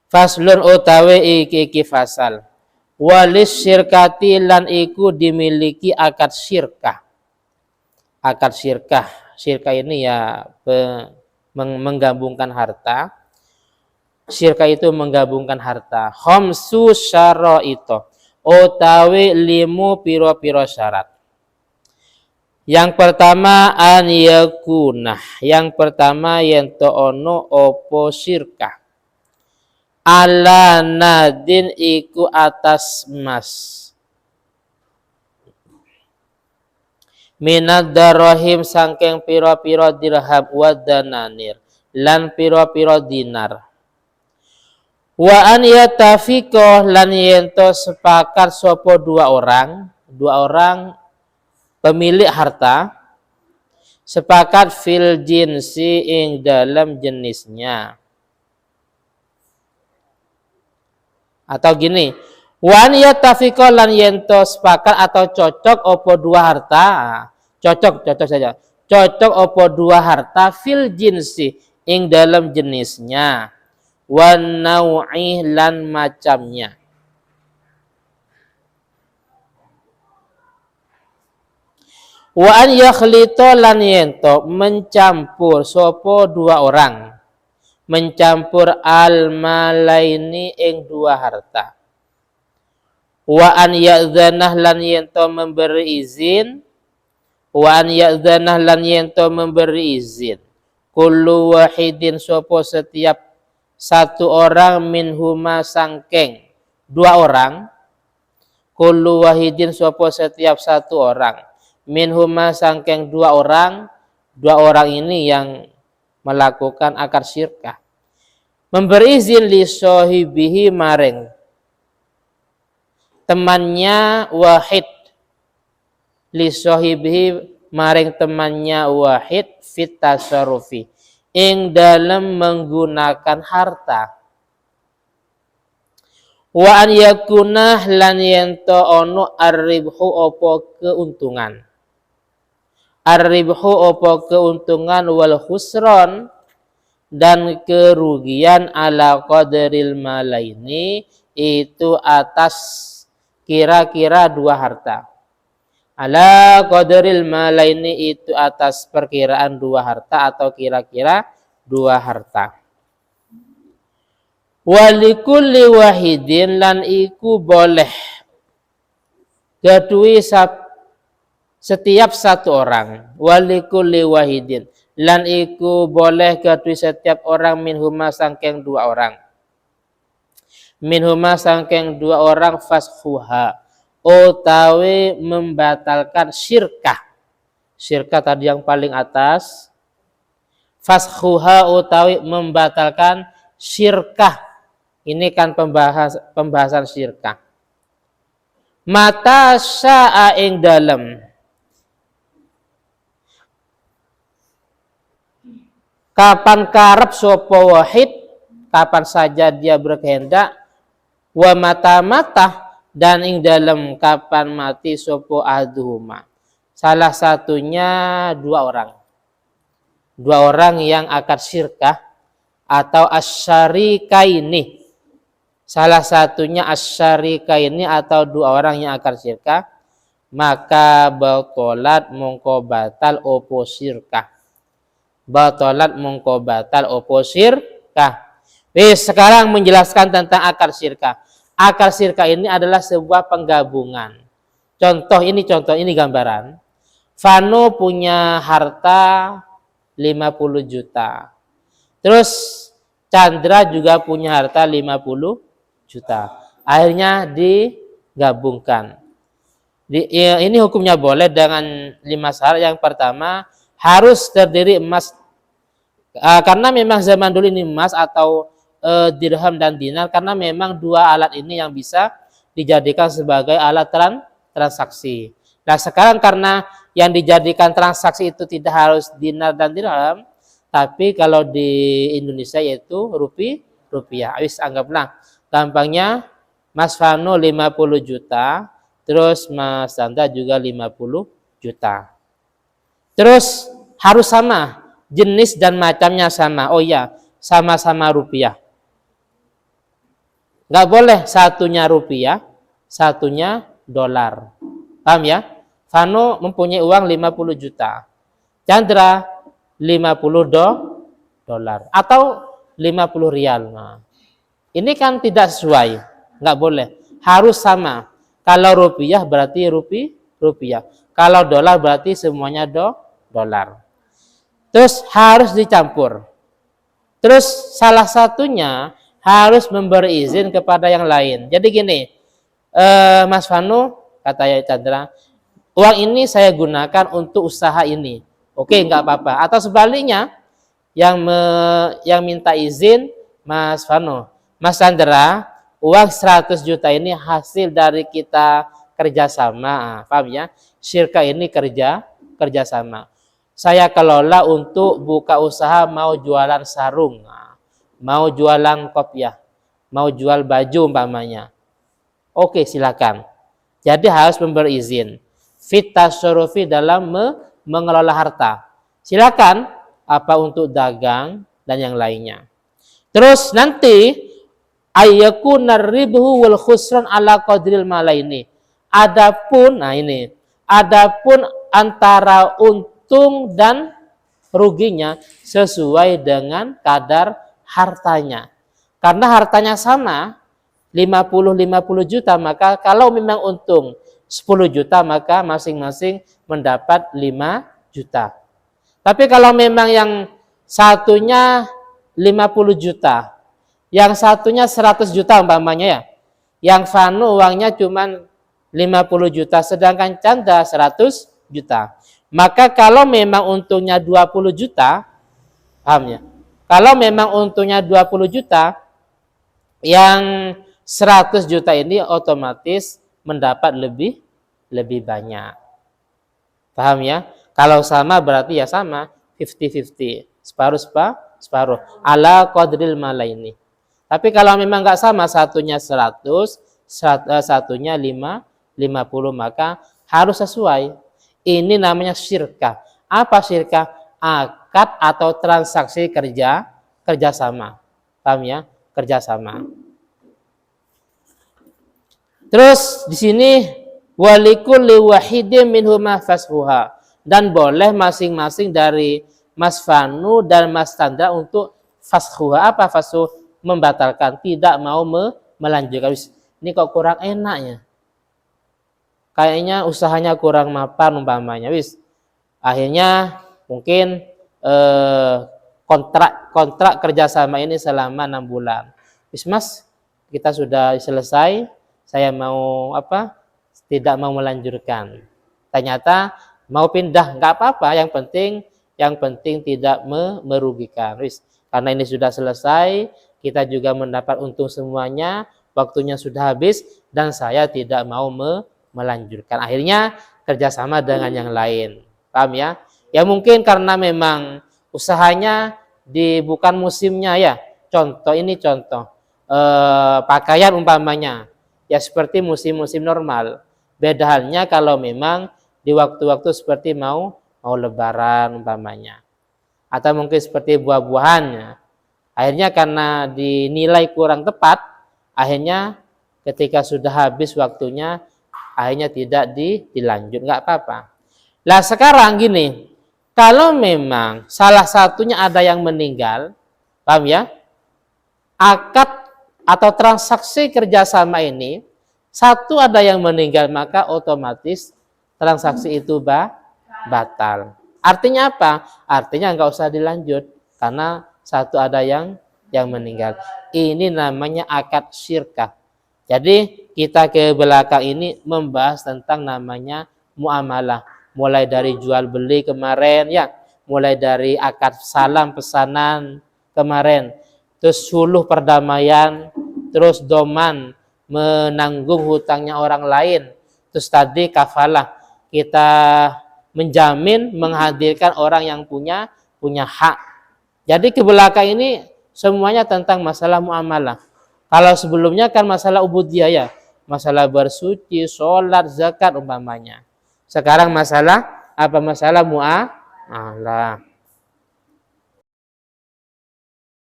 Faslun utawi iki fasal. Walis syirkati lan iku dimiliki akad syirkah. Akad syirkah. Syirkah ini ya menggabungkan harta. Syirkah itu menggabungkan harta. Khamsu syara'ita. Utawi 5 piro-piro syarat. Yang pertama an yakunah. Yang pertama yento ono opo syirkah. Ala nadin iku atas mas. Minad darahim sangking piro-piro dirham wa dananir. Lan piro-piro dinar. Wa an yatafiqah lan yento sepakat sopo dua orang pemilik harta sepakat fil jinsi ing dalam jenisnya. Atau gini, wan yatafiqah lan yento sepakat atau cocok opo dua harta. Cocok saja. Cocok opo dua harta fil jinsi ing dalam jenisnya. Wan nau'i lan macamnya. Wa an yakhlito lan yento mencampur sopo dua orang. Mencampur al-malaini ing dua harta. Wa an ya'dzanah lan yento memberi izin. Wa an ya'dzanah lan yento memberi izin. Kullu wahidin sopo setiap satu orang minhuma sangkeng dua orang. Kullu wahidin sopo setiap satu orang minhuma sangkeng dua orang ini yang melakukan akad syirkah. Memberi izin li sahibihi maring temannya wahid. Li sahibihi maring temannya wahid fit tasarrufi. Ing dalam menggunakan harta. Wa an yakunah lan yento ono ar-ribhu opo keuntungan. Ar-ribhu opo keuntungan wal khusron dan kerugian ala qadaril malaini itu atas kira-kira dua harta. Ala qadaril malaini itu atas perkiraan dua harta atau kira-kira dua harta. Walikulli wahidin lan iku boleh gadui setiap satu orang. Walikulli wahidin lan iku boleh gadui setiap orang minhuma sangkeng dua orang. Minhuma sangkeng dua orang fashuha utawi membatalkan syirkah. Syirkah tadi yang paling atas. Fashuha utawi membatalkan syirkah. Ini kan pembahasan syirkah. Mata sya'a ing dalem. Kapan karep sopo wahid, kapan saja dia berkehendak. Wa mata dan ing dalem kapan mati sopo ahduhuma. Salah satunya dua orang. Dua orang yang akad syirkah atau asyarikaini. Salah satunya asyarikaini atau dua orang yang akad syirkah, maka batolat mongko batal opo syirkah. Batolat mongko batal opo syirkah. Sekarang menjelaskan tentang akad syirkah. Akad syirkah ini adalah sebuah penggabungan. Contoh ini gambaran. Vano punya harta 50 juta. Terus Chandra juga punya harta 50 juta. Akhirnya digabungkan. Ini hukumnya boleh dengan 5 syarat. Yang pertama harus terdiri emas. Karena memang zaman dulu ini emas atau dirham dan dinar. Karena memang dua alat ini yang bisa dijadikan sebagai alat transaksi. Nah sekarang karena yang dijadikan transaksi itu tidak harus dinar dan dirham. Tapi kalau di Indonesia yaitu rupiah. Anggaplah gampangnya Mas Vano 50 juta, terus Mas Sandra juga 50 juta. Terus harus sama, jenis dan macamnya sama. Oh ya, sama-sama rupiah. Nggak boleh satunya rupiah, satunya dolar. Paham ya? Vano mempunyai uang 50 juta. Chandra 50 dolar atau 50 rial. Nah, ini kan tidak sesuai. Nggak boleh. Harus sama. Kalau rupiah berarti rupiah. Kalau dolar berarti semuanya dolar. Terus harus dicampur. Terus salah satunya harus memberi izin kepada yang lain. Jadi gini, Mas Vano, kata Chandra, uang ini saya gunakan untuk usaha ini. Oke, nggak apa-apa. Atau sebaliknya, yang minta izin Mas Vano, Mas Chandra, uang 100 juta ini hasil dari kita kerjasama. Paham ya? Syirka ini kerjasama. Saya kelola untuk buka usaha, mau jualan sarung, mau jualan kopiah, mau jual baju umpamanya. Oke, silakan. Jadi harus memberi izin. Fit tasarrufi dalam mengelola harta. Silakan apa untuk dagang dan yang lainnya. Terus nanti ayyakunar ribhu wal khusran ala qadril malaini. Adapun antara untung dan ruginya sesuai dengan kadar hartanya. Karena hartanya sama 50 juta, maka kalau memang untung 10 juta maka masing-masing mendapat 5 juta. Tapi kalau memang yang satunya 50 juta, yang satunya 100 juta umpamanya ya, yang Vano uangnya cuma 50 juta sedangkan Chandra 100 juta. Maka kalau memang untungnya 20 juta, paham ya? Kalau memang untungnya 20 juta, yang 100 juta ini otomatis mendapat lebih banyak. Paham ya? Kalau sama berarti ya sama, 50-50. Separuh. Ala qadril malaini. Tapi kalau memang nggak sama, satunya 100, satunya 50, maka harus sesuai. Ini namanya syirkah. Apa syirkah? Akad atau transaksi kerjasama. Paham ya? Kerjasama. Terus di sini walikulli wahidin minhuma fashuha, dan boleh masing-masing dari Mas Vanu dan Mas Chandra untuk fashuha. Apa fashuh? Membatalkan, tidak mau melanjutkan. Ini kok kurang enaknya. Kayaknya usahanya kurang mapan umpamanya, akhirnya mungkin kontrak kerjasama ini selama 6 bulan. Mas, kita sudah selesai, saya mau tidak mau melanjutkan. Ternyata mau pindah, nggak apa-apa, yang penting tidak merugikan. Karena ini sudah selesai, kita juga mendapat untung semuanya, waktunya sudah habis dan saya tidak mau melanjutkan. Akhirnya kerjasama dengan yang lain. Paham ya? Ya mungkin karena memang usahanya bukan musimnya ya. Contoh pakaian umpamanya. Ya seperti musim-musim normal. Beda halnya kalau memang di waktu-waktu seperti mau lebaran umpamanya. Atau mungkin seperti buah-buahannya. Akhirnya karena dinilai kurang tepat, akhirnya ketika sudah habis waktunya, akhirnya tidak dilanjut, nggak apa-apa. Lah sekarang gini, kalau memang salah satunya ada yang meninggal, paham ya? Akad atau transaksi kerjasama ini, satu ada yang meninggal, maka otomatis transaksi itu batal. Artinya apa? Artinya nggak usah dilanjut, karena satu ada yang meninggal. Ini namanya akad syirkah. Jadi kita ke belakang ini membahas tentang namanya muamalah. Mulai dari jual beli kemarin ya, mulai dari akad salam pesanan kemarin, terus suluh perdamaian, terus doman menanggung hutangnya orang lain, terus tadi kafalah, kita menjamin menghadirkan orang yang punya hak. Jadi ke belakang ini semuanya tentang masalah muamalah. Kalau sebelumnya kan masalah ubudiyah ya, masalah bersuci, sholat, zakat umpamanya. Sekarang masalah muamalah.